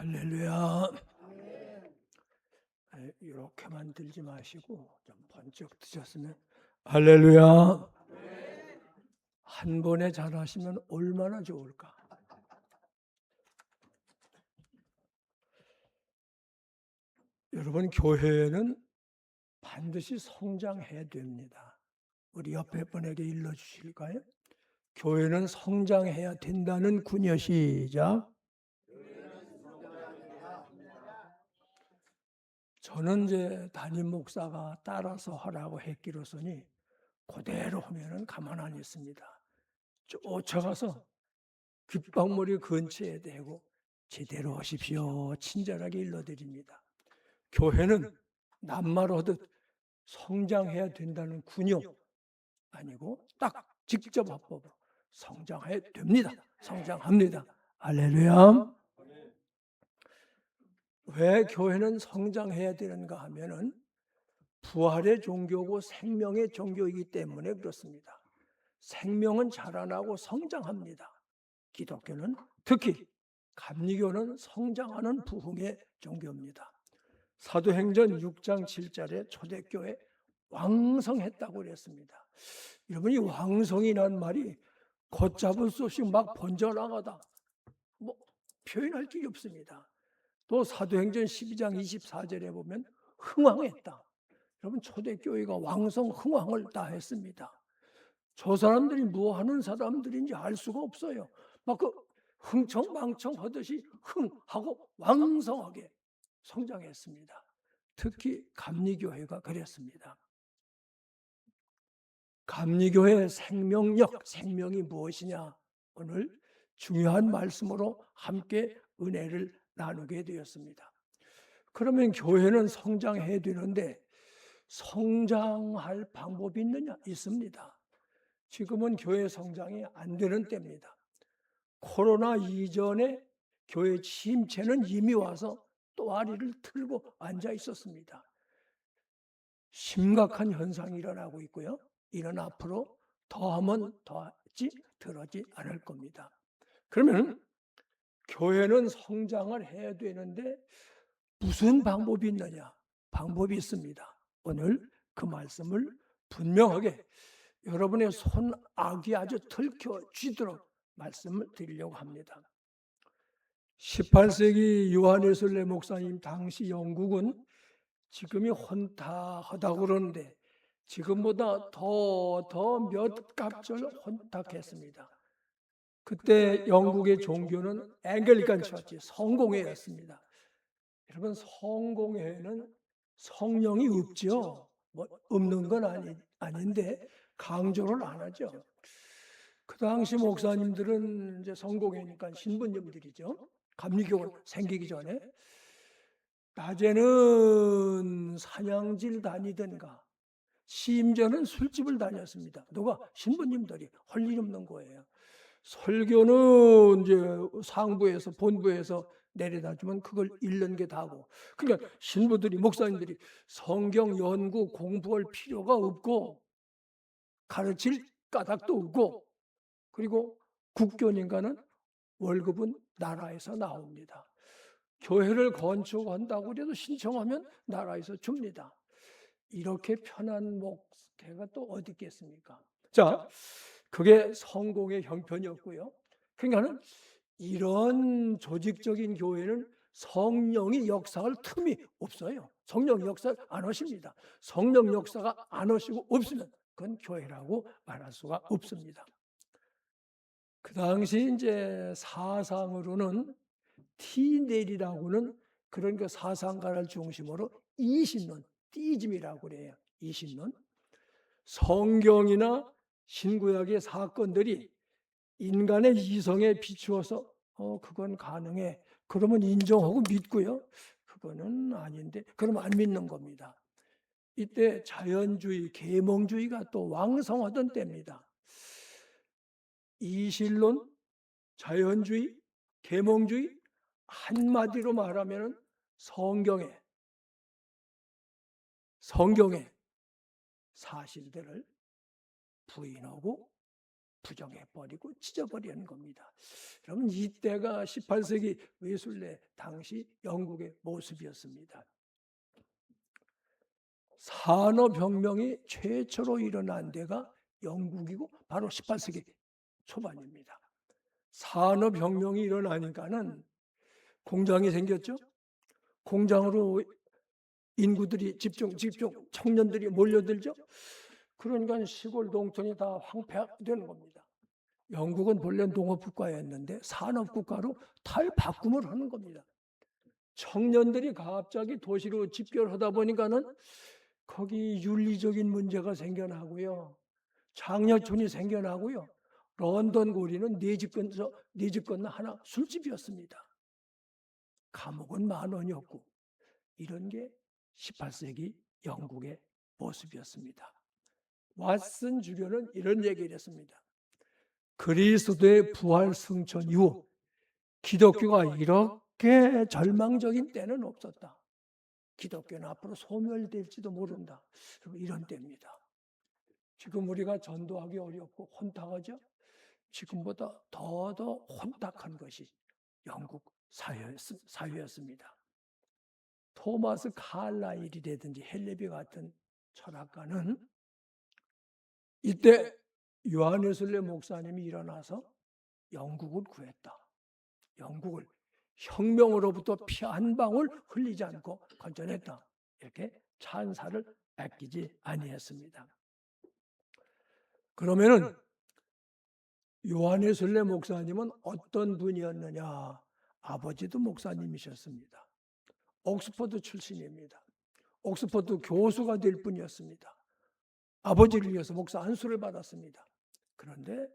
할렐루야. 이렇게만 들지 마시고 좀 번쩍 드셨으면 할렐루야. 한 번에 잘하시면 얼마나 좋을까. 여러분, 교회는 반드시 성장해야 됩니다. 우리 옆에 분에게 일러주실까요? 교회는 성장해야 된다는 군요. 시작. 저는 이제 담임 목사가 따라서 하라고 했기로서니 그대로 하면은 가만 안 있습니다. 쫓아가서 귓방머리 근처에 대고 제대로 하십시오. 친절하게 일러드립니다. 교회는 낱말하듯 성장해야 된다는 군요 아니고 딱 직접 합법으로 성장해야 됩니다. 성장합니다. 할렐루야. 왜 교회는 성장해야 되는가 하면은 부활의 종교고 생명의 종교이기 때문에 그렇습니다. 생명은 자라나고 성장합니다. 기독교는 특히 감리교는 성장하는 부흥의 종교입니다. 사도행전 6장 7절에 초대교회 왕성했다고 그랬습니다. 여러분, 이 왕성이라는 말이 걷잡을 수 없이 막 번져나가다 표현할 길이 없습니다. 또 사도행전 12장 24절에 보면 흥왕했다. 여러분, 초대교회가 왕성 흥왕을 다 했습니다. 저 사람들이 뭐 하는 사람들인지 알 수가 없어요. 막 그 흥청망청 하듯이 흥하고 왕성하게 성장했습니다. 특히 감리교회가 그랬습니다. 감리교회의 생명력, 생명이 무엇이냐? 오늘 중요한 말씀으로 함께 은혜를 나누게 되었습니다. 그러면 교회는 성장해야 되는데 성장할 방법이 있느냐? 있습니다. 지금은 교회 성장이 안 되는 때입니다. 코로나 이전에 교회 침체는 이미 와서 또아리를 틀고 앉아 있었습니다. 심각한 현상이 일어나고 있고요. 이런 앞으로 더하면 더하지 덜하지 않을 겁니다. 그러면 교회는 성장을 해야 되는데 무슨 방법이 있느냐? 방법이 있습니다. 오늘 그 말씀을 분명하게 여러분의 손아귀 아주 들켜 쥐도록 말씀을 드리려고 합니다. 18세기 요한웨슬레 목사님 당시 영국은 지금이 혼탁하다고 그러는데 지금보다 더 몇 갑절 혼탁했습니다. 그때 영국의 종교는 앵글리칸 처치, 성공회였습니다. 여러분, 성공회는 성령이 없죠. 없는 건 아닌데 강조를 안 하죠. 그 당시 목사님들은 이제 성공회니까 신부님들이죠. 감리교가 생기기 전에 낮에는 사냥질 다니든가 심지어는 술집을 다녔습니다. 누가? 신부님들이. 할 일 없는 거예요. 설교는 이제 상부에서 본부에서 내려다 주면 그걸 읽는 게 다고. 그러니까 신부들이, 목사님들이 성경 연구 공부할 필요가 없고 가르칠 까닭도 없고, 그리고 국교님과는 월급은 나라에서 나옵니다. 교회를 건축한다고 해도 신청하면 나라에서 줍니다. 이렇게 편한 목회가 또 어디 있겠습니까? 자, 그게 성공의 형편이었고요. 그러니까는 이런 조직적인 교회는 성령이 역사할 틈이 없어요. 성령 역사를 안 하십니다. 성령 역사가 안 하시고 없으면 그건 교회라고 말할 수가 없습니다. 그 당시 이제 사상으로는 티넬이라고는 그런 그 사상가를 중심으로 이신론, 티즘이라고 그래요. 이신론. 성경이나 신구약의 사건들이 인간의 이성에 비추어서 그건 가능해. 그러면 인정하고 믿고요. 그거는 아닌데 그러면 안 믿는 겁니다. 이때 자연주의, 계몽주의가 또 왕성하던 때입니다. 이신론, 자연주의, 계몽주의, 한마디로 말하면 성경의 사실들을 부인하고 부정해버리고 찢어버리는 겁니다. 여러분, 이때가 18세기 외술래 당시 영국의 모습이었습니다. 산업혁명이 최초로 일어난 데가 영국이고 바로 18세기 초반입니다. 산업혁명이 일어나니까는 공장이 생겼죠. 공장으로 인구들이 집중 청년들이 몰려들죠. 그러니까 시골 농촌이 다 황폐되는 겁니다. 영국은 본래 농업국가였는데 산업국가로 탈바꿈을 하는 겁니다. 청년들이 갑자기 도시로 집결하다 보니까는 거기 윤리적인 문제가 생겨나고요. 장려촌이 생겨나고요. 런던 고리는 네 집 건너 하나 술집이었습니다. 감옥은 10,000원이었고 이런 게 18세기 영국의 모습이었습니다. 왓슨 주교는 이런 얘기를 했습니다. 그리스도의 부활 승천 이후 기독교가 이렇게 절망적인 때는 없었다. 기독교는 앞으로 소멸될지도 모른다. 이런 때입니다. 지금 우리가 전도하기 어렵고 혼탁하죠? 지금보다 더 혼탁한 것이 영국 사회였습니다. 토마스 칼라일이라든지 헬레비 같은 철학가는 이때 요한웨슬리 목사님이 일어나서 영국을 구했다. 영국을 혁명으로부터 피 한 방울 흘리지 않고 건져냈다. 이렇게 찬사를 아끼지 아니했습니다. 그러면은 요한웨슬리 목사님은 어떤 분이었느냐? 아버지도 목사님이셨습니다. 옥스퍼드 출신입니다. 옥스퍼드 교수가 될 뿐이었습니다. 아버지를 위해서 목사 안수를 받았습니다. 그런데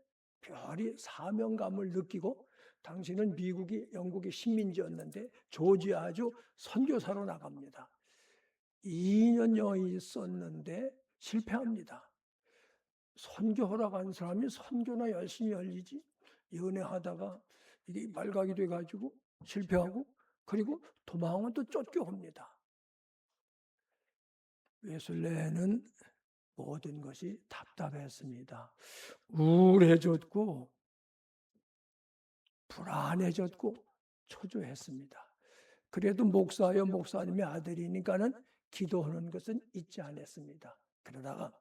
별이 사명감을 느끼고 당시는 미국이 영국의 식민지였는데 조지아주 선교사로 나갑니다. 2년여 있었는데 실패합니다. 선교하러 간 사람이 선교나 열심히 열리지 연애하다가 이게 말각이 돼가지고 실패하고 그리고 도망은 또 쫓겨옵니다. 웨슬레는 모든 것이 답답했습니다. 우울해졌고 불안해졌고 초조했습니다. 그래도 목사님의 아들이니까는 기도하는 것은 잊지 않았습니다. 그러다가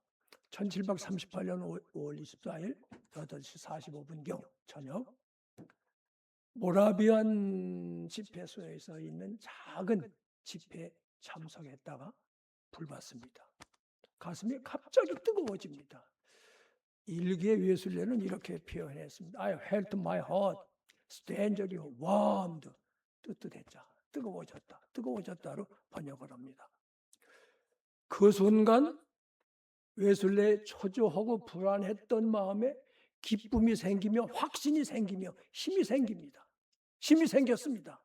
1738년 5월 24일 8시 45분경 저녁 모라비안 집회소에서 있는 작은 집회에 참석했다가 불받습니다. 가슴이 갑자기 뜨거워집니다. 일기의 웨슬레는 이렇게 표현했습니다. I felt my heart strangely warmed. 뜨뜻했자, 뜨거워졌다로 번역을 합니다. 그 순간 웨슬레의 초조하고 불안했던 마음에 기쁨이 생기며 확신이 생기며 힘이 생깁니다. 힘이 생겼습니다.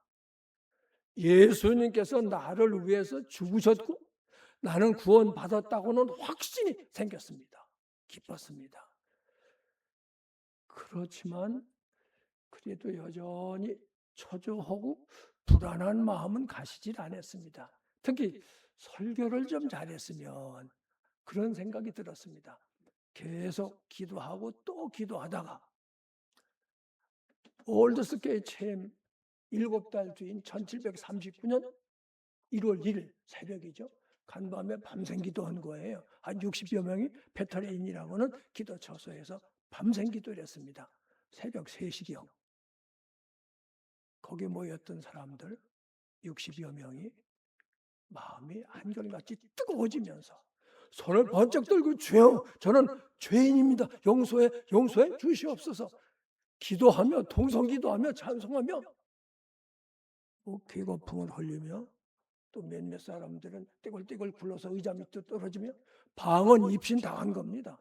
예수님께서 나를 위해서 죽으셨고 나는 구원받았다고는 확신이 생겼습니다. 기뻤습니다. 그렇지만 그래도 여전히 초조하고 불안한 마음은 가시질 않았습니다. 특히 설교를 좀 잘했으면 그런 생각이 들었습니다. 계속 기도하고 또 기도하다가 올드스케이 체험 7달 뒤인 1739년 1월 1일 새벽이죠. 간밤에 밤샘 기도한 거예요. 한 60여 명이 베터레인이라고는 기도처소에서 밤샘 기도를 했습니다. 새벽 3시경. 거기에 모였던 사람들 60여 명이 마음이 한결같이 뜨거워지면서 손을 번쩍 들고 주여 저는 죄인입니다. 용서해 주시옵소서. 기도하며 동성기도하며 찬송하며 기거품을 흘리며 또 몇몇 사람들은 떼굴떼굴 굴러서 의자 밑으로 떨어지며 방언 입신 당한 겁니다.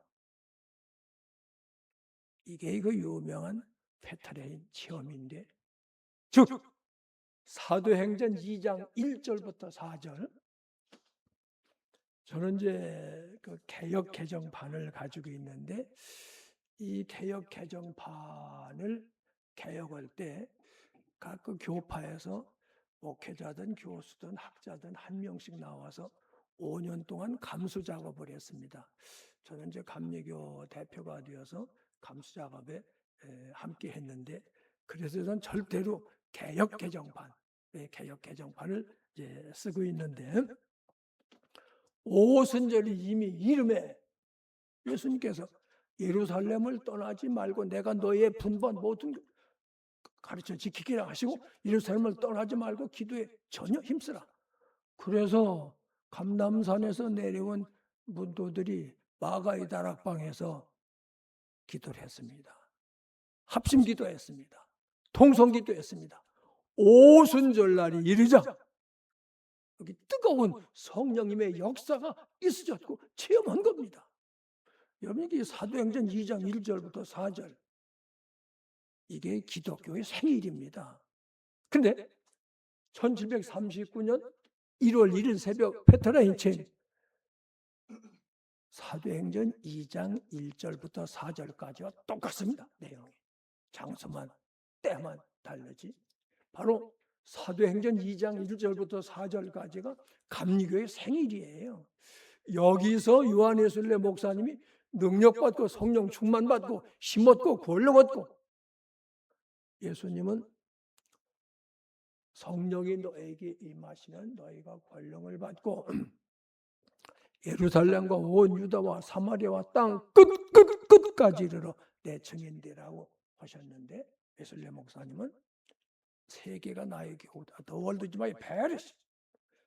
이게 그 유명한 페타레인 체험인데 즉 사도행전 2장 1절부터 4절 저는 이제 그 개역 개정판을 가지고 있는데 이 개역 개정판을 개역할 때 각 그 교파에서 목회자든 교수든 학자든 한 명씩 나와서 5년 동안 감수 작업을 했습니다. 저는 이제 감리교 대표가 되어서 감수 작업에 함께 했는데, 그래서 저는 절대로 개역 개정판, 개역 개정판을 이제 쓰고 있는데, 오순절이 이미 이름에 예수님께서 예루살렘을 떠나지 말고 내가 너의 분반 모든 가르쳐 지키기라 하시고, 예루살렘을 떠나지 말고 기도에 전혀 힘쓰라. 그래서 감람산에서 내려온 문도들이 마가의 다락방에서 기도를 했습니다. 합심 기도했습니다. 통성 기도했습니다. 오순절날이 이르자 여기 뜨거운 성령님의 역사가 있어졌고 체험한 겁니다. 여러분, 이게 사도행전 2장 1절부터 4절, 이게 기독교의 생일입니다. 근데 1739년 1월 1일 새벽 페트라인체 사도행전 2장 1절부터 4절까지와 똑같습니다. 내용이. 장소만 때만 다르지. 바로 사도행전 2장 1절부터 4절까지가 감리교의 생일이에요. 여기서 요한예술래 목사님이 능력받고 성령 충만받고 힘없고 권능 얻고, 예수님은 성령이 너에게 임하시면 너희가 권능을 받고 예루살렘과 온 유다와 사마리아와 땅 끝까지 이르러 내 증인되라고 하셨는데, 예술래 목사님은 세계가 나의 교우다. The world is my parish.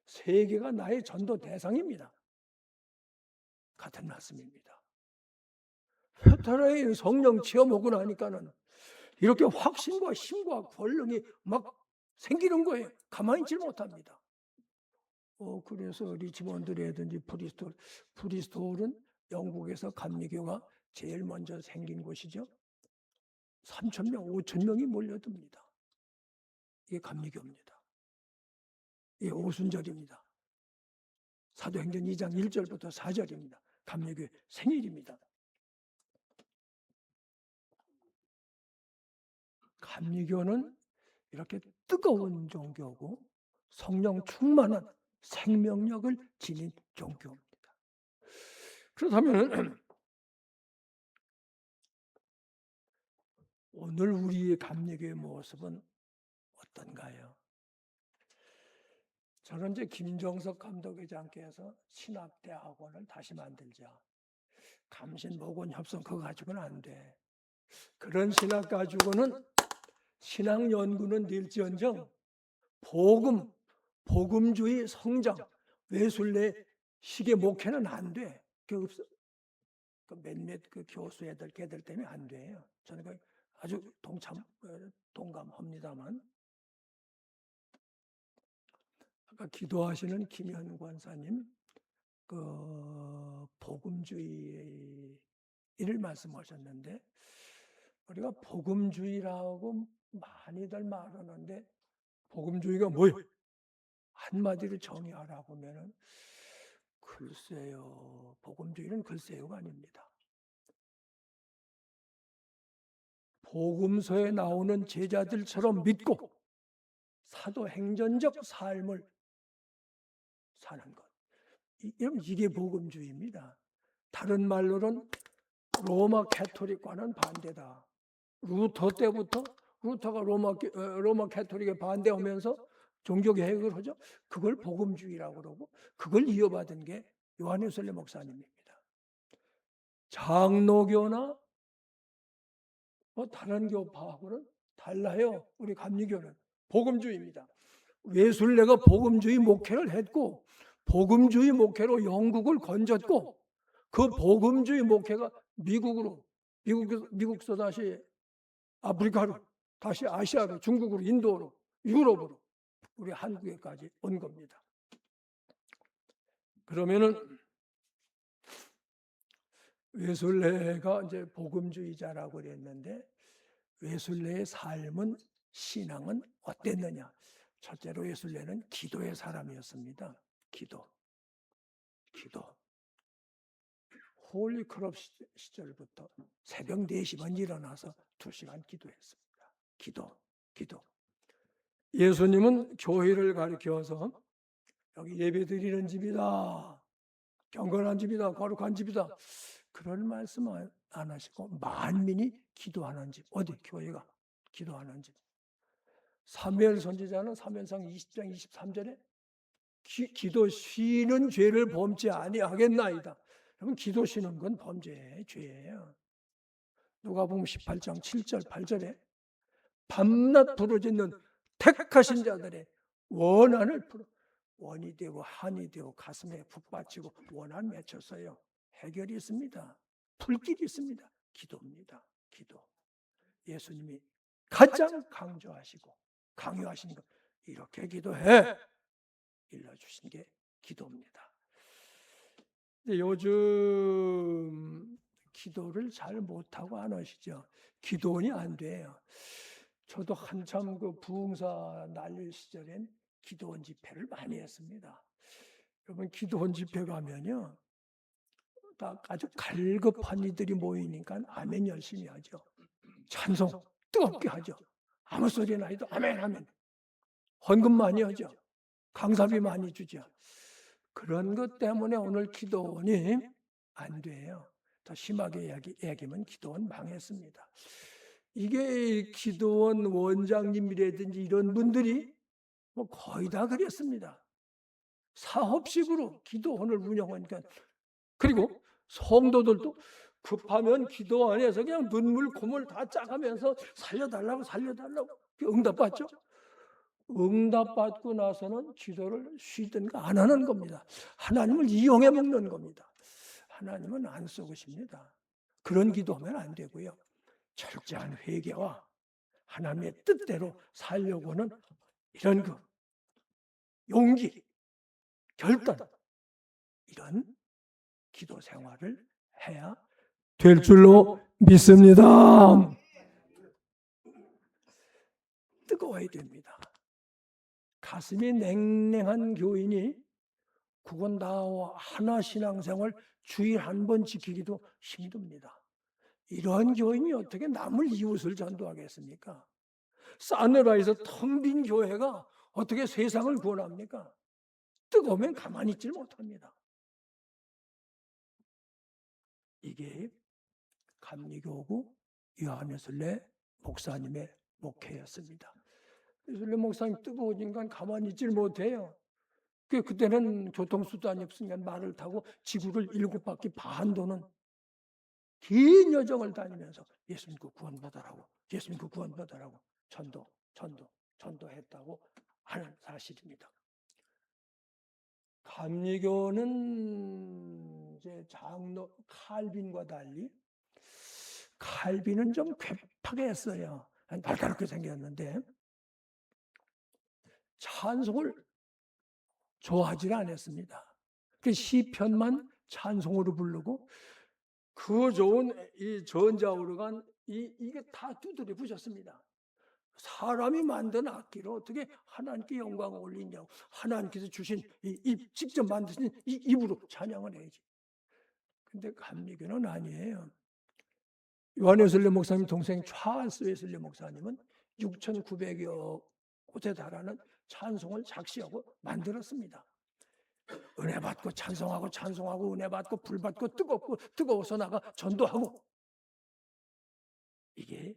세계가 나의 전도 대상입니다. 같은 말씀입니다. 페트라인 성령 체험하고 나니까는 이렇게 확신과 힘과 권능이 막 생기는 거예요. 가만히 있지 못합니다. 그래서 리치몬드라든지 브리스톨은 영국에서 감리교가 제일 먼저 생긴 곳이죠. 3,000명, 5,000명이 몰려듭니다. 이게 감리교입니다. 이게 오순절입니다. 사도행전 2장 1절부터 4절입니다. 감리교의 생일입니다. 감리교는 이렇게 뜨거운 종교고 성령 충만한 생명력을 지닌 종교입니다. 그렇다면 오늘 우리의 감리교의 모습은 어떤가요? 저는 이제 김정석 감독회장께서 신학대학원을 다시 만들자. 감신, 모건, 협성 그거 가지고는 안 돼. 그런 신학 가지고는 신학 연구는 될지언정 복음주의 성장, 외술내 식의 목회는 안 돼. 그 몇몇 그 교수 걔들 때문에 안 돼요. 저는 아주 동감합니다만, 아까 기도하시는 김현 권사님 그 복음주의를 말씀하셨는데, 우리가 복음주의라고 많이들 말하는데 복음주의가 뭐예요? 한마디로 정의하라고 하면은 글쎄요, 복음주의는 글쎄요가 아닙니다. 복음서에 나오는 제자들처럼 믿고 사도행전적 삶을 사는 것, 이게 복음주의입니다. 다른 말로는 로마 캐토릭과는 반대다. 루터가 로마 캐토릭에 반대하면서 종교 개혁을 하죠. 그걸 복음주의라고 그러고, 그걸 이어받은 게 요한예술래 목사님입니다. 장로교나 다른 교파하고는 달라요. 우리 감리교는 복음주의입니다. 예술래가 복음주의 목회를 했고, 복음주의 목회로 영국을 건졌고, 그 복음주의 목회가 미국에서 다시 아프리카로, 다시 아시아로, 중국으로, 인도로, 유럽으로, 우리 한국에까지 온 겁니다. 그러면은 예술래가 이제 복음주의자라고 그랬는데, 예술래의 삶은, 신앙은 어땠느냐? 첫째로 예술래는 기도의 사람이었습니다. 기도. 홀리 크롭 시절부터 새벽 4시만 일어나서 2시간 기도했습니다. 기도. 예수님은 교회를 가리켜서 여기 예배드리는 집이다, 경건한 집이다, 거룩한 집이다, 그런 말씀 안 하시고 만민이 기도하는 집. 어디? 교회가 기도하는 집. 사무엘 선지자는 사무엘상 20장 23절에 기도 쉬는 죄를 범치 아니하겠나이다. 여러분, 기도 쉬는 건 범죄예요, 죄예요. 누가복음 18장 7절 8절에 밤낮 부르짖는 택하신 자들의 원한을 풀어 원이 되고 한이 되고 가슴에 북받치고 원한 맺혔어요. 해결이 있습니다. 풀길이 있습니다. 기도입니다. 기도. 예수님이 가장 강조하시고 강요하신 것, 이렇게 기도해 일러주신 게 기도입니다. 근데 요즘 기도를 잘 못하고 안 하시죠. 기도원이 안 돼요. 저도 한참 그 부흥사 날릴 시절엔 기도원 집회를 많이 했습니다. 여러분, 기도원 집회 가면요, 다 아주 갈급한 이들이 모이니까 아멘 열심히 하죠. 찬송 뜨겁게 하죠. 아무 소리나 해도 아멘 아멘. 헌금 많이 하죠. 강사비 많이 주죠. 그런 것 때문에 오늘 기도원이 안 돼요. 더 심하게 얘기하면 기도원 망했습니다. 이게 기도원 원장님이라든지 이런 분들이 뭐 거의 다 그랬습니다. 사업식으로 기도원을 운영하니까. 그리고 성도들도 급하면 기도 안에서 그냥 눈물 콧물 다 짜가면서 살려달라고 응답받죠. 응답받고 나서는 기도를 쉬든가 안 하는 겁니다. 하나님을 이용해 먹는 겁니다. 하나님은 안 쏘으십니다. 그런 기도하면 안 되고요. 철저한 회개와 하나님의 뜻대로 살려고는 이런 그 용기, 결단, 이런 기도 생활을 해야 될 줄로 믿습니다. 뜨거워야 됩니다. 가슴이 냉랭한 교인이 구건다와 하나 신앙생활 주일 한 번 지키기도 힘듭니다. 이러한 교인이 어떻게 남을 이웃을 전도하겠습니까? 싸늘하에서 텅 빈 교회가 어떻게 세상을 구원합니까? 뜨거우면 가만히 있질 못합니다. 이게 감리교구 요한예술래 목사님의 목회였습니다. 예술래 목사님 뜨거우니까 가만히 있질 못해요. 그때는 교통수단이 없으니까 말을 타고 지구를 7바퀴 반 도는 긴 여정을 다니면서 예수님 그 구원받아라고, 예수님 그 구원받아라고 전도했다고 하는 사실입니다. 감리교는 이제 장로 칼빈과 달리 칼빈은 좀 괴팍하게 했어요. 날카롭게 생겼는데 찬송을 좋아하지 않았습니다. 그 시편만 찬송으로 부르고 그 좋은 이 전자오르간 이게 다 두드려 부셨습니다. 사람이 만든 악기로 어떻게 하나님께 영광을 올리냐고, 하나님께서 주신 직접 만드신 이 입으로 찬양을 해야지. 근데 감리교는 아니에요. 요한예술래 목사님 동생 찰스 웨슬리 목사님은 6,900여 곳에 달하는 찬송을 작시하고 만들었습니다. 은혜 받고 찬송하고 은혜 받고 불 받고 뜨거워서 나가 전도하고, 이게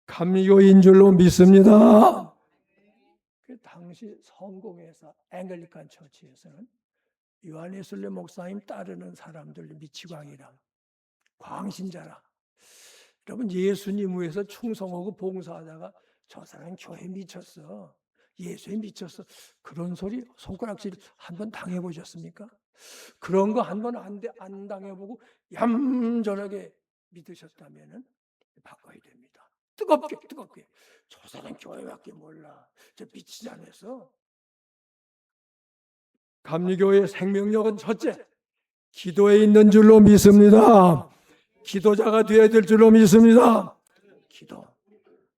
감리교인 줄로 믿습니다. 그 당시 성공회사 앵글리칸 처치에서는 요한예술래 목사님 따르는 사람들 미치광이랑 광신자라, 여러분 예수님 위해서 충성하고 봉사하다가 저 사람 교회 미쳤어, 예수에 미쳤어, 그런 소리 손가락질 한번 당해보셨습니까? 그런 거 한 번 안 당해보고 얌전하게 믿으셨다면 바꿔야 됩니다. 뜨겁게 저 사람 교회밖에 몰라, 저 미치지 않아서. 감리교회의 생명력은 첫째, 기도에 있는 줄로 믿습니다. 기도자가 되어야 될 줄로 믿습니다. 기도.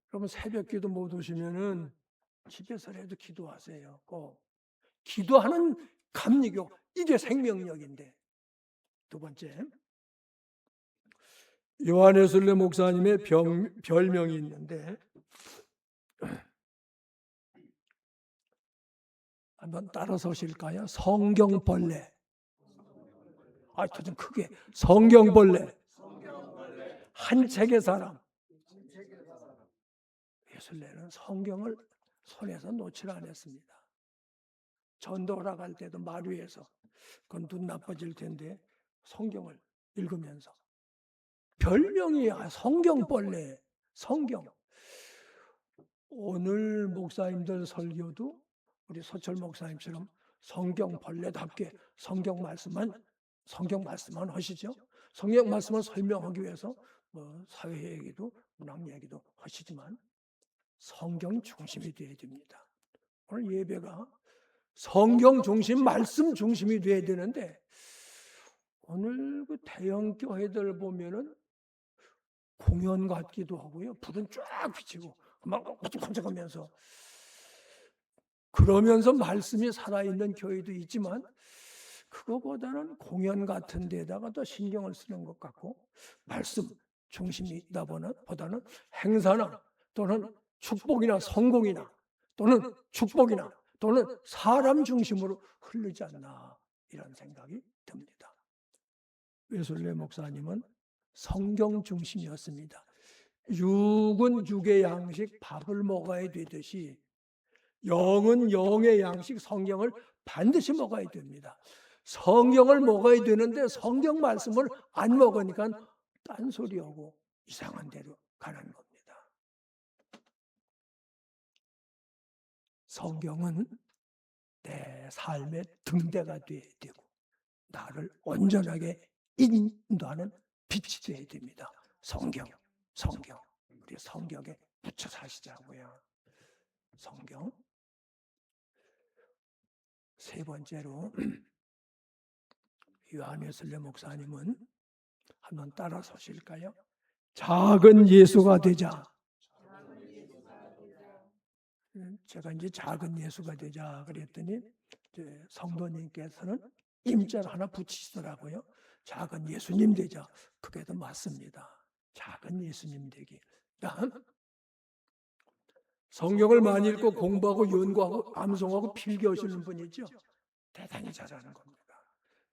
그러면 새벽 기도 못 오시면은 집에서라도 기도하세요. 꼭 기도하는 감리교, 이게 생명력인데. 두 번째, 요한예술래 목사님의 별명이 있는데 한번 따라서실까요? 성경벌레. 더 좀 크게. 성경벌레. 한 책의 사람. 예술내는 성경을 손에서 놓질 않았습니다. 전도하러 갈 때도 마루에서 그건 눈 나빠질 텐데 성경을 읽으면서 별명이 성경벌레. 성경. 오늘 목사님들 설교도 우리 서철 목사님처럼 성경벌레답게 성경 말씀만 하시죠. 성경 말씀을 설명하기 위해서 뭐 사회 얘기도 문학 얘기도 하시지만 성경 중심이 되어야 됩니다. 오늘 예배가 성경 중심, 말씀 중심이 되어야 되는데 오늘 그 대형 교회들 보면은 공연 같기도 하고요. 불은 쫙 비치고 막 깜짝깜짝하면서 그러면서 말씀이 살아있는 교회도 있지만 그거보다는 공연 같은 데다가 더 신경을 쓰는 것 같고 말씀 중심이 있다 보다는 행사나 또는 축복이나 성공이나 또는 축복이나 또는 사람 중심으로 흐르지 않나 이런 생각이 듭니다. 외술래 목사님은 성경 중심이었습니다. 육은 육의 양식 밥을 먹어야 되듯이 영은 영의 양식 성경을 반드시 먹어야 됩니다. 성경을 먹어야 되는데 성경 말씀을 안 먹으니까 딴소리하고 이상한 데로 가는 겁니다. 성경은 내 삶의 등대가 되어야 되고 나를 온전하게 인도하는 빛이 되어야 됩니다. 성경. 우리 성경에 붙여 사시자고요. 성경. 세 번째로 요한웨슬리 목사님은 한번 따라 서실까요? 작은 예수가 되자. 제가 이제 작은 예수가 되자 그랬더니 성도님께서는 임자를 하나 붙이시더라고요. 작은 예수님 되자. 그게 더 맞습니다. 작은 예수님 되기. 다음 성경을 많이 읽고 공부하고 연구하고 암송하고 필기하시는 분이죠. 대단히 잘하는 겁니다.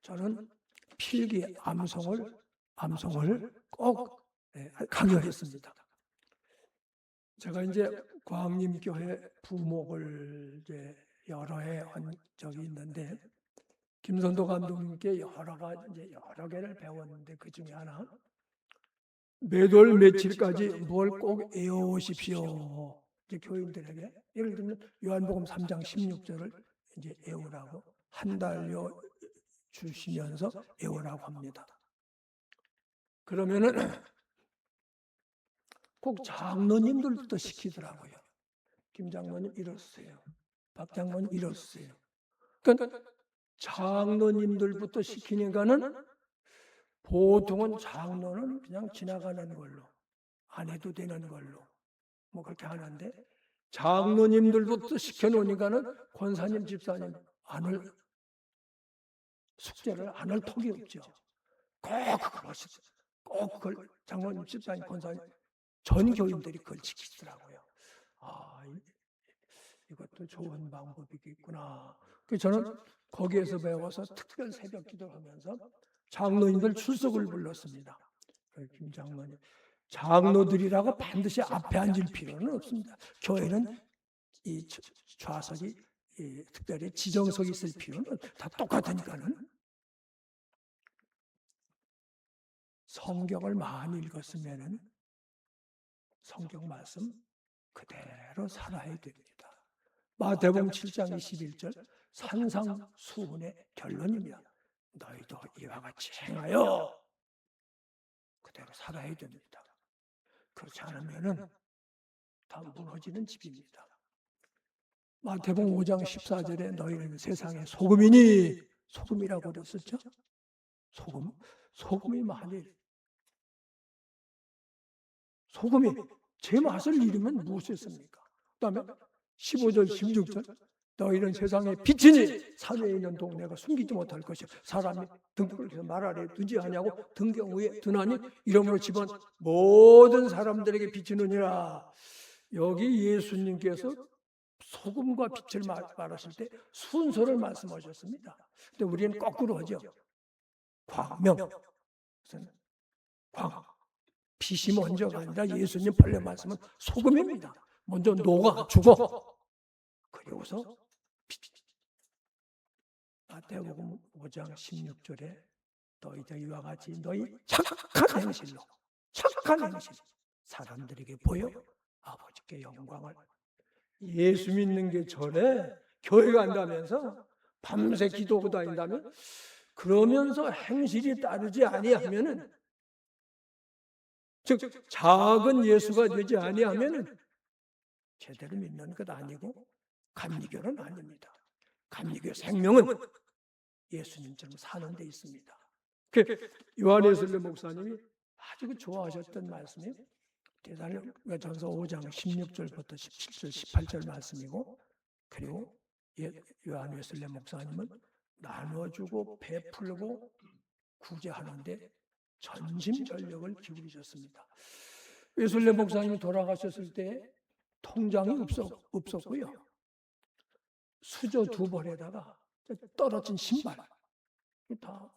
저는 필기 암송을 꼭 강요했습니다. 제가 이제 광림교회 부목을 이제 여러 해 한 적이 있는데 김선도 감독님께 여러 개를 배웠는데 그 중에 하나 매월 며칠까지 뭘 꼭 외워오십시오. 이제 교인들에게 예를 들면 요한복음 3장 16절을 이제 외우라고 한 달여 주시면서 외우라고 합니다. 그러면은 꼭 장로님들부터 시키더라고요. 김 장로님 이러세요. 박 장로님 이러세요. 그러니까 장로님들부터 시키니까는 보통은 장로는 그냥 지나가는 걸로 안 해도 되는 걸로 뭐 그렇게 하는데 장로님들부터 시켜놓으니까는 권사님 집사님 숙제를 안 할 턱이 없죠. 꼭 그걸 장로님 집사님 권사님 전 교인들이 그걸 지키더라고요. 이것도 좋은 방법이겠구나. 그래서 저는 거기에서 배워서 특별 새벽 기도를 하면서 장로님들 출석을 불렀습니다. 김 장로님. 장로들이라고 반드시 앞에 앉을 필요는 없습니다. 교회는 이 좌석이 특별히 지정석이 있을 필요는 다 똑같으니까는. 성경을 많이 읽었으면은 성경 말씀 그대로 살아야 됩니다. 마태복음 7장 21절 산상수훈의 결론입니다. 너희도 이와 같이 행하여 그대로 살아야 됩니다. 그렇지 않으면은 다 무너지는 집입니다. 마태복음 5장 14절에 너희는 세상의 소금이니 소금이라고 그랬었죠? 소금이 만일 소금이 제 맛을 잃으면 무엇이었습니까? 그 다음에 15절 16절 너희는 세상의 빛이니 산에 있는 동네가 숨기지 못할 것이요 사람이 등불에서 말 아래에 두지 하냐고 등경 위에 두나니 이러므로 집안 모든 사람들에게 비치느니라. 여기 예수님께서 소금과 빛을 말하실 때 순서를 말씀하셨습니다. 근데 우리는 거꾸로 하죠. 광명. 광. 빛이 먼저가 아니라 예수님 본래 말씀은 소금입니다. 먼저 녹아 죽어. 그리고서 마태복음 5장 16절에 너희들 이와 같이 너희 착한 행실로 사람들에게 보여 아버지께 영광을. 예수 믿는 게 전에 교회 간다면서 밤새 기도하고 다닌다면, 그러면서 행실이 따르지 아니하면은, 즉 작은 예수가 되지 아니하면은 제대로 믿는 것 아니고 감리교는 아닙니다. 감리교 생명은 예수님처럼 사는 데 있습니다. 요한예슬레 목사님이 아주 좋아하셨던 말씀이 데살로니가전서 5장 16절부터 17절, 18절 말씀이고, 그리고 요한예슬레 목사님은 나눠주고 베풀고 구제하는데 전심전력을 기울이셨습니다. 예슬레 목사님이 돌아가셨을 때 통장이 없었고요. 수저 2벌에다가 떨어진 신발 다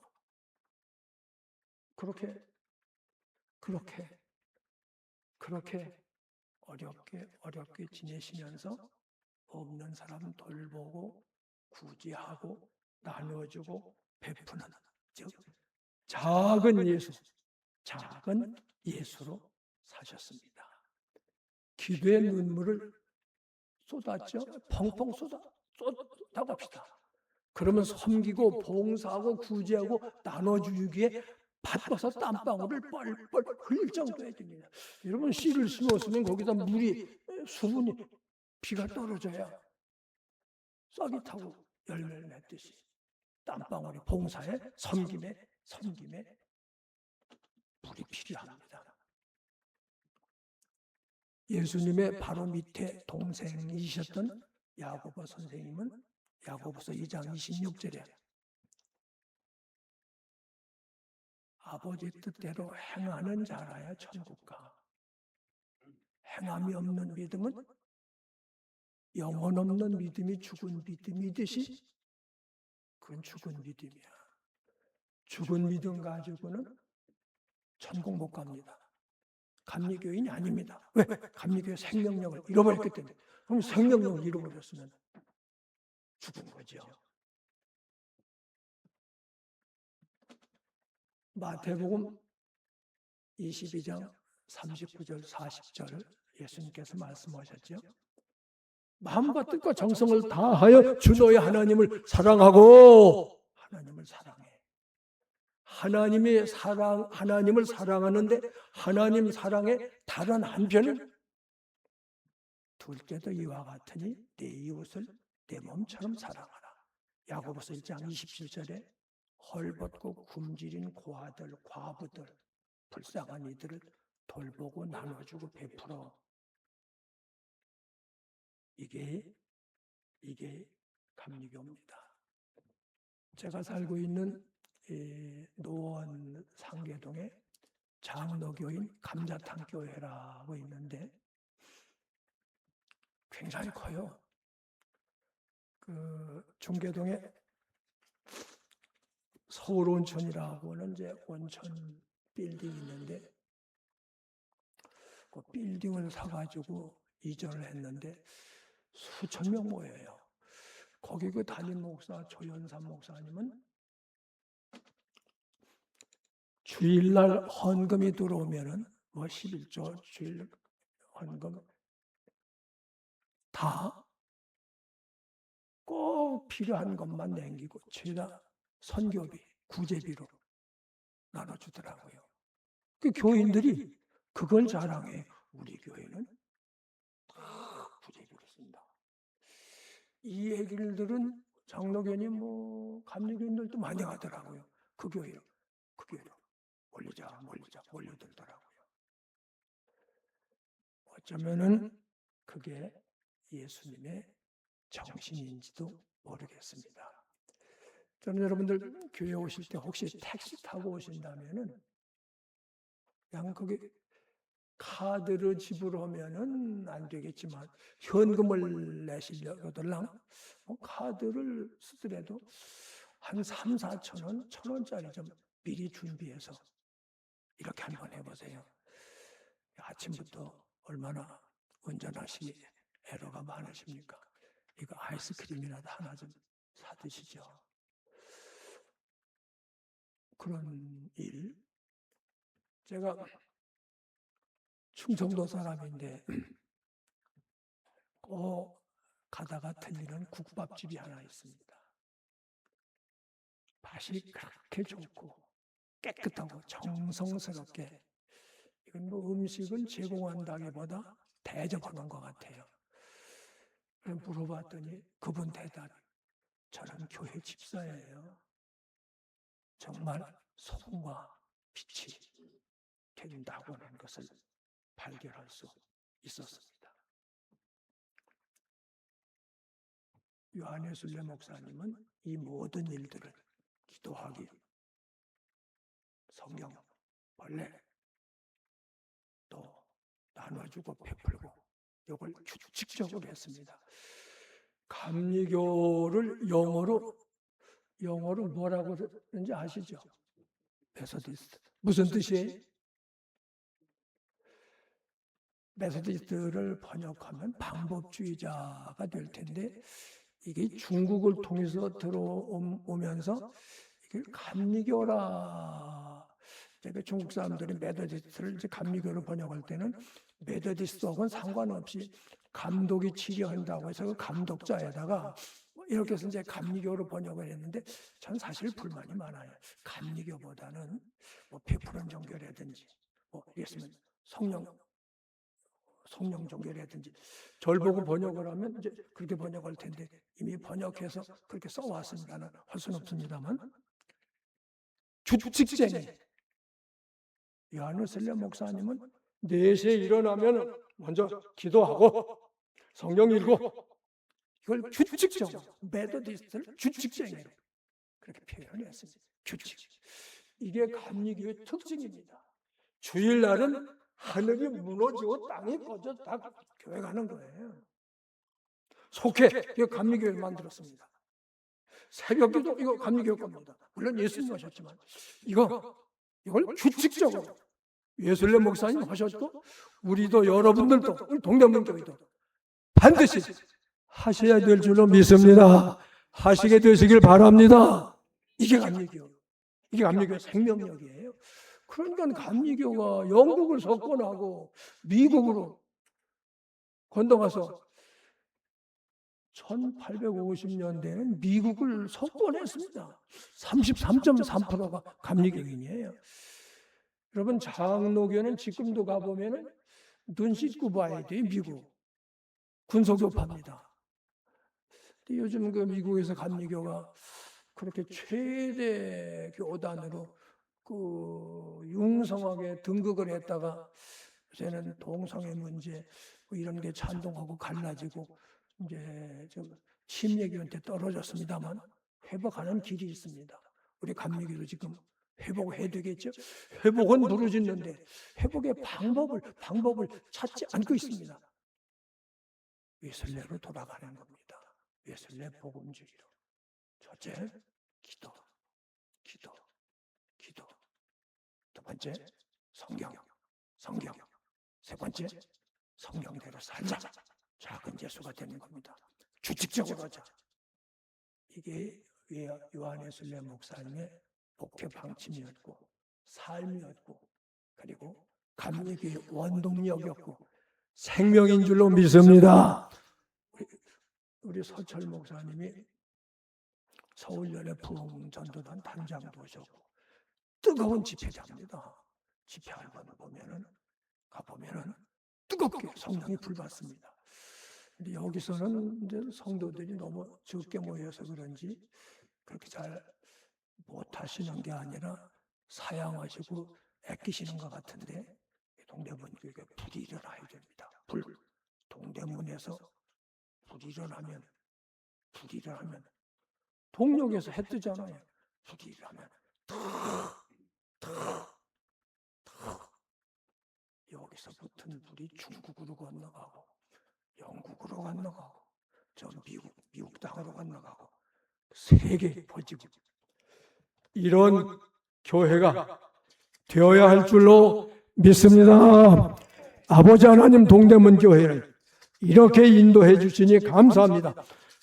그렇게 어렵게 지내시면서 없는 사람 돌보고 구제하고 나눠주고 베푸는, 즉 작은 예수로 사셨습니다. 기도의 눈물을 쏟았죠. 펑펑 쏟다고 합시다. 그러면 섬기고 봉사하고 구제하고 나눠주기에 바빠서 땀방울을 뻘뻘 흘릴 정도에 됩니다. 여러분, 씨를 심었으면 거기다 수분이, 비가 떨어져야 싹이 타고 열매를 맺듯이 땀방울이 봉사에 섬김에 물이 필요합니다. 예수님의 바로 밑에 동생이셨던 야고보 선생님은 야고보서 2장 26절에 아버지 뜻대로 행하는 자라야 천국 가. 행함이 없는 믿음은 영혼 없는 믿음이 죽은 믿음이듯이 그건 죽은 믿음이야. 죽은 믿음 가지고는 천국 못 갑니다. 감리교인이 아닙니다. 왜? 감리교의 생명력을 잃어버렸기 때문에. 그럼 생명력을 잃어버렸으면 죽은 거죠. 마태복음 22장 39절 40절 예수님께서 말씀하셨죠. 마음과 뜻과 정성을 다하여 주 너의 하나님을 사랑하고, 하나님을 사랑해. 하나님을 사랑하는데 하나님 사랑의 다른 한편은 둘째도 이와 같으니 내 이웃을 내 몸처럼 사랑하라. 야고보서 1장 27절에 헐벗고 굶주린 고아들, 과부들, 불쌍한 이들을 돌보고 나눠주고 베풀어. 이게 감리교입니다. 제가 살고 있는 노원 상계동에 장로교인 감자탕 교회라고 있는데 굉장히 커요. 그 중계동에 서울 온천이라고는 이제 온천 빌딩이 있는데 그 빌딩을 사가지고 이전을 했는데 수천 명 모여요. 거기 그 담임 목사 조연삼 목사님은 주일날 헌금이 들어오면은 11조 주일 헌금 다 꼭 필요한 것만 남기고 죄다 선교비, 구제비로 나눠주더라고요. 그 교인들이 그걸 자랑해. 우리 교회는 구제비로 쓴다. 이 얘기를 들은 장로교님, 감리교인들도 많이 하더라고요. 그 교회로 몰려들더라고요. 어쩌면은 그게 예수님의 정신인지도 모르겠습니다. 저는 여러분들 교회 오실 때 혹시 택시 타고 오신다면은 그냥 거기 카드로 지불하면은 안 되겠지만 현금을 내시려거들랑 카드를 쓰더라도 한 3, 4천 원, 1,000원짜리 좀 미리 준비해서 이렇게 한번 해보세요. 아침부터 얼마나 운전하시기 애로가 많으십니까? 이거 아이스크림이라도 하나 좀 사드시죠. 그런 일, 제가 충청도 사람인데 꼭 가다가 들리는 국밥집이 하나 있습니다. 맛이 그렇게 좋고 깨끗하고 정성스럽게, 이건 뭐 음식을 제공한다기보다 대접하는 것 같아요. 물어봤더니 그분 대답이, 저는 교회 집사예요. 정말 소금과 빛이 된다고 하는 것을 발견할 수 있었습니다. 요한의 순례 목사님은 이 모든 일들을 기도하기, 성경 원래 또 나눠주고 베풀고 이걸 규칙적으로 했습니다. 감리교를 영어로 뭐라고 그러는지 아시죠? 메소디스트. 무슨 뜻이에요? 메소디스트를 번역하면 방법주의자가 될 텐데, 이게 중국을 통해서 들어오면서 이게 감리교라. 제가 중국 사람들이 메소디스트를 이제 감리교로 번역할 때는 메소디스트하고는 상관없이 감독이 치료한다고 해서 그 감독자에다가 이렇게 해서 이제 감리교로 번역을 했는데, 전 사실 불만이 많아요. 감리교보다는 뭐 100% 종교라든지 뭐 이랬으면 성령 종교라든지, 절 보고 번역을 하면 이제 그렇게 번역할 텐데 이미 번역해서 그렇게 써왔으니까는 할 수는 없습니다만, 규칙쟁이 요한의 순례 목사님은 4시에 일어나면 먼저 기도하고 성경 읽고, 이걸 규칙적으로, 메소디스트를 규칙쟁이로 그렇게 표현했습니다. 규칙. 이게 감리교의 특징입니다. 주일날은 하늘이 무너지고 땅이 꺼져 다 교회 가는 거예요. 속회, 이거 감리교회를 만들었습니다. 새벽기도 이거 감리교회 겁니다. 물론 예수님 하셨지만 이걸 규칙적으로 예술래 목사님 하셨고, 우리도 여러분들도 우리 동대문교회도 반드시 하셔야 될 줄로 믿습니다. 하시게 되시길 바랍니다. 이게 감리교. 이게 감리교의 생명력이에요. 그러니까 감리교가 영국을 석권하고 미국으로 건너가서 1850년대에는 미국을 석권했습니다. 33.3%가 감리교인이에요. 여러분, 장로교는 지금도 가보면 눈 씻고 봐야 돼요. 미국 군소교파입니다. 요즘 그 미국에서 감리교가 그렇게 최대 교단으로 융성하게 등극을 했다가 요새는 동성애 문제 뭐 이런 게 찬동하고 갈라지고 이제 좀 침례교한테 떨어졌습니다만 회복하는 길이 있습니다. 우리 감리교도 지금 회복해야 되겠죠? 회복은 부르짖는데 회복의 방법을 찾지 않고 있습니다. 예술례로 돌아가는 겁니다. 예술례 복음주의로. 첫째, 기도. 두 번째, 성경. 세 번째, 성경대로 살자. 작은 예수가 되는 겁니다. 규칙적으로 하자. 이게 요한의 순례 목사님의 목회 방침이었고 삶이었고, 그리고 감리교의 원동력이었고 생명인 줄로 믿습니다. 우리 서철 목사님이 서울연회 부흥전도단 단장도 하셨고 뜨거운 집회자입니다. 집회할 번 가보면은 뜨겁게 성령이 불받습니다. 근데 여기서는 이제 성도들이 너무 적게 모여서 그런지 그렇게 잘 못하시는 게 아니라 사양하시고 애끼시는 것 같은데, 동대문 교회가 불이 일어나야 됩니다. 동대문에서 불이 일어나면 동력에서 해 뜨잖아요. 불이 일어나면 여기서 붙은 불이 중국으로 건너가고 영국으로 건너가고 저 미국 땅으로 건너가고 세계에 퍼지고, 이런 교회가 되어야 할 줄로 믿습니다. 아버지 하나님, 동대문 교회를 이렇게 인도해 주시니 감사합니다.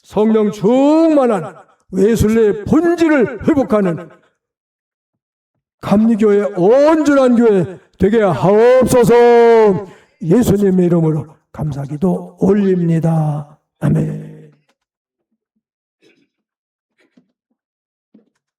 성령 충만한 외술의 본질을 회복하는 감리교회, 온전한 교회 되게 하옵소서. 예수님의 이름으로 감사기도 올립니다. 아멘.